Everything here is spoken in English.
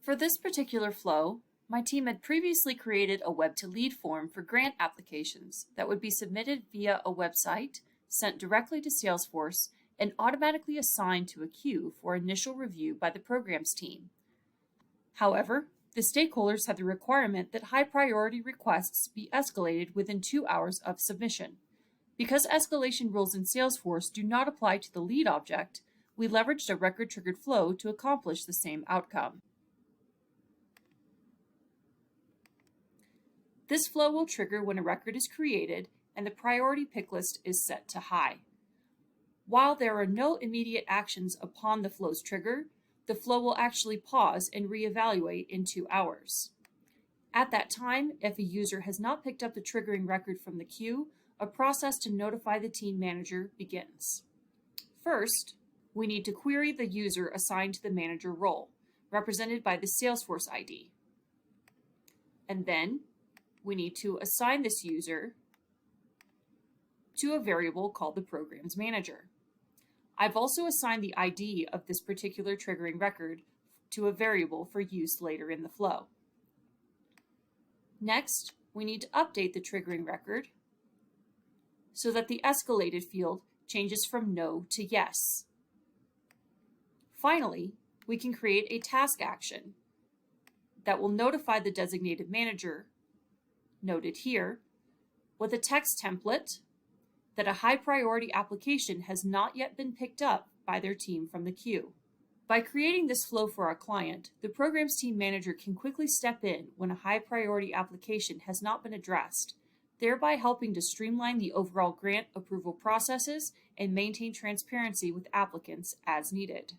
For this particular flow, my team had previously created a web-to-lead form for grant applications that would be submitted via a website, sent directly to Salesforce, and automatically assigned to a queue for initial review by the programs team. However, the stakeholders had the requirement that high-priority requests be escalated within 2 hours of submission. Because escalation rules in Salesforce do not apply to the lead object, we leveraged a record-triggered flow to accomplish the same outcome. This flow will trigger when a record is created and the priority pick list is set to high. While there are no immediate actions upon the flow's trigger, the flow will actually pause and reevaluate in 2 hours. At that time, if a user has not picked up the triggering record from the queue, a process to notify the team manager begins. First, we need to query the user assigned to the manager role, represented by the Salesforce ID. And then, we need to assign this user to a variable called the Programs Manager. I've also assigned the ID of this particular triggering record to a variable for use later in the flow. Next, we need to update the triggering record so that the escalated field changes from no to yes. Finally, we can create a task action that will notify the designated manager, noted here, with a text template that a high priority application has not yet been picked up by their team from the queue. By creating this flow for our client, the programs team manager can quickly step in when a high priority application has not been addressed, thereby helping to streamline the overall grant approval processes and maintain transparency with applicants as needed.